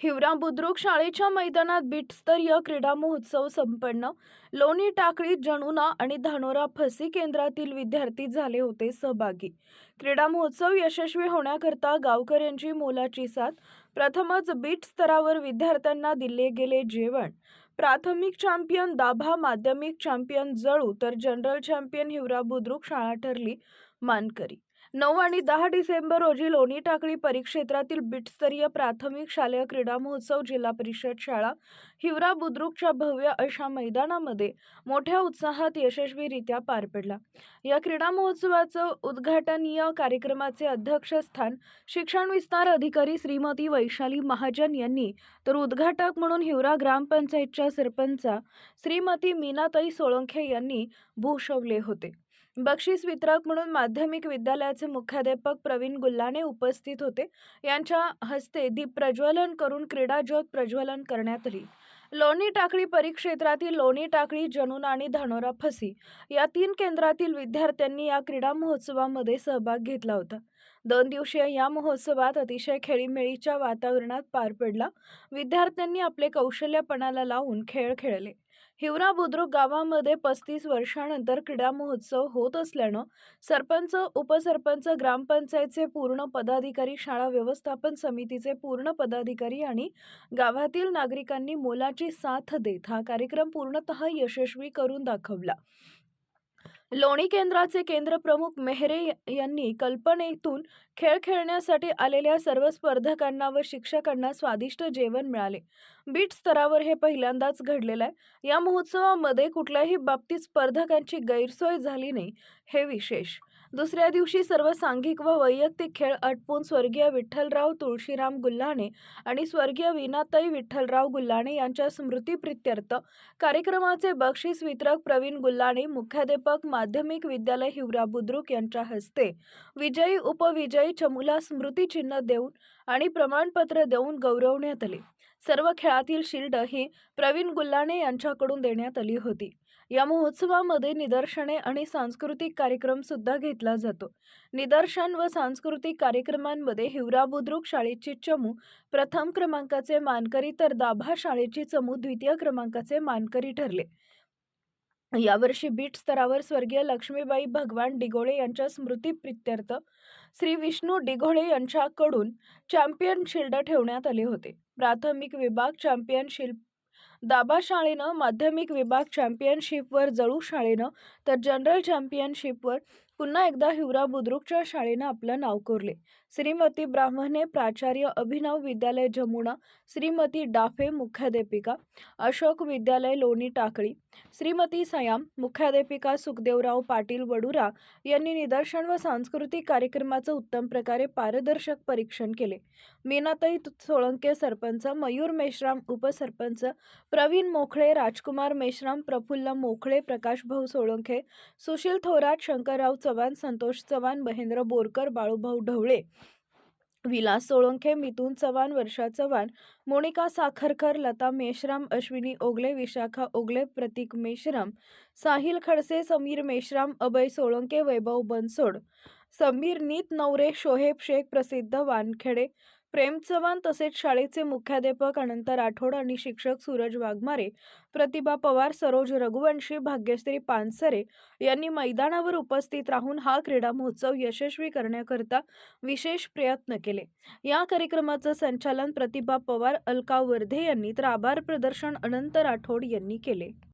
हिवरा बुद्रुक शाळेच्या मैदानात बीटस्तरीय क्रीडा महोत्सव संपन्न. लोणी टाकळी जणुना आणि धानोरा फसी केंद्रातील विद्यार्थी झाले होते सहभागी. क्रीडा महोत्सव यशस्वी होण्याकरता गावकऱ्यांची मोलाची साथ. प्रथमच बीट स्तरावर विद्यार्थ्यांना दिले गेले जेवण. प्राथमिक चॅम्पियन दाभा, माध्यमिक चॅम्पियन जळू तर जनरल चॅम्पियन हिवरा बुद्रुक शाळा ठरली मानकरी. 9 आणि 10 डिसेंबर रोजी लोणी टाकळी परिक्षेत्रातील बीटस्तरीय प्राथमिक शालेय क्रीडा महोत्सव जिल्हा परिषद शाळा हिवरा बुद्रुकच्या भव्य अशा मैदानामध्ये मोठ्या उत्साहात यशस्वीरित्या पार पडला. या क्रीडा महोत्सवाचं उद्घाटनीय कार्यक्रमाचे अध्यक्षस्थान शिक्षण विस्तार अधिकारी श्रीमती वैशाली महाजन यांनी, तर उद्घाटक म्हणून हिवरा ग्रामपंचायतच्या सरपंचा श्रीमती मीनाताई सोळंखे यांनी भूषवले होते. बक्षीस वितरक म्हणून माध्यमिक विद्यालयाचे मुख्याध्यापक प्रवीण गुल्हाने उपस्थित होते. यांच्या हस्ते दीप प्रज्वलन करून क्रीडा ज्योत प्रज्वलन करण्यात आली. लोणी टाकळी परिक्षेत्रातील लोणी टाकळी, जणुना आणि धानोरा फसी या 3 केंद्रातील विद्यार्थ्यांनी या क्रीडा महोत्सवामध्ये सहभाग घेतला होता. 2 दिवसीय या महोत्सवात अतिशय खेळीमेळीच्या वातावरणात पार पडला. विद्यार्थ्यांनी आपले कौशल्य पणाला लावून खेळ खेळले. हिवरा बुद्रुक गावामध्ये 35 वर्षांनंतर क्रीडा महोत्सव होत असल्यानं सरपंच, उपसरपंच, ग्रामपंचायतचे पूर्ण पदाधिकारी, शाळा व्यवस्थापन समितीचे पूर्ण पदाधिकारी आणि गावातील नागरिकांनी मोलाची साथ देत हा कार्यक्रम पूर्णतः यशस्वी करून दाखवला. लोणी केंद्राचे केंद्रप्रमुख मेहरे यांनी कल्पनेतून खेळ खेळण्यासाठी आलेल्या सर्व स्पर्धकांना व शिक्षकांना स्वादिष्ट जेवण मिळाले. बीट स्तरावर हे पहिल्यांदाच घडलेलं आहे. या महोत्सवामध्ये कुठल्याही बाबतीत स्पर्धकांची गैरसोय झाली नाही, हे विशेष. दुसऱ्या दिवशी सर्व सांघिक व वैयक्तिक खेळ आटपून स्वर्गीय विठ्ठलराव तुळशीराम गुल्हाणे आणि स्वर्गीय वीणाताई विठ्ठलराव गुल्हाणे यांच्या स्मृतिप्रित्यर्थ कार्यक्रमाचे बक्षीस वितरक प्रवीण गुल्हाणे, मुख्याध्यापक माध्यमिक विद्यालय हिवरा बुद्रुक यांच्या हस्ते विजयी, उपविजयी चमूला स्मृतिचिन्ह देऊन आणि प्रमाणपत्र देऊन गौरवण्यात आले. सर्व खेळातील शील्ड ही प्रवीण गुल्हाणे यांच्याकडून देण्यात आली होती. या महोत्सवामध्ये निदर्शने आणि सांस्कृतिक कार्यक्रम सुद्धा घेतला जातो. निदर्शन व सांस्कृतिक कार्यक्रमांमध्ये हिवरा बुद्रुक शाळेची चमू प्रथम क्रमांकाचे मानकरी तर दाभा शाळेची चमू द्वितीय क्रमांकाचे मानकरी ठरले. यावर्षी बीट स्तरावर स्वर्गीय लक्ष्मीबाई भगवान डिघोळे यांच्या स्मृतिप्रित्यर्थ श्री विष्णू डिघोळे यांच्याकडून चॅम्पियन शील्ड ठेवण्यात आले होते. प्राथमिक विभाग चॅम्पियनशिप दाभा शाळेनं, माध्यमिक विभाग चॅम्पियनशिपवर जळू शाळेनं तर जनरल चॅम्पियनशिपवर पुन्हा एकदा हिवरा बुद्रुकच्या शाळेनं आपलं नाव कोरले. श्रीमती ब्राह्मणे, प्राचार्य, अभिनव विद्यालय जमुना, श्रीमती डाफे, मुख्याध्यापिका, अशोक विद्यालय लोणी टाकळी, श्रीमती सयाम, मुख्याध्यापिका, सुखदेवराव पाटील वडुरा यांनी निदर्शन व सांस्कृतिक कार्यक्रमाचं उत्तम प्रकारे पारदर्शक परीक्षण केले. मीनाताई सोळंके सरपंच, मयूर मेश्राम उपसरपंच, प्रवीण मोखळे, राजकुमार मेश्राम, प्रफुल्ल मोखळे, प्रकाशभाऊ सोळंके, सुशील थोरात, शंकरराव चव्हाण, संतोष चव्हाण, महेंद्र बोरकर, बाळूभाऊ ढवळे, विलास सोळंके, मिथुन चव्हाण, वर्षा चव्हाण, मोनिका साखरकर, लता मेश्राम, अश्विनी ओगले, विशाखा ओगले, प्रतीक मेश्राम, साहिल खडसे, समीर मेश्राम, अभय सोळंके, वैभव बनसोड, समीर नीत नवरे, शोहेब शेख, प्रसिद्ध वानखेडे, प्रेम चव्हाण तसेच शाळेचे मुख्याध्यापक अनंत राठोड आणि शिक्षक सूरज वाघमारे, प्रतिभा पवार, सरोज रघुवंशी, भाग्यश्री पानसरे यांनी मैदानावर उपस्थित राहून हा क्रीडा महोत्सव यशस्वी करण्याकरता विशेष प्रयत्न केले. या कार्यक्रमाचं संचालन प्रतिभा पवार, अलका वर्धे यांनी तर आभार प्रदर्शन अनंत राठोड यांनी केले.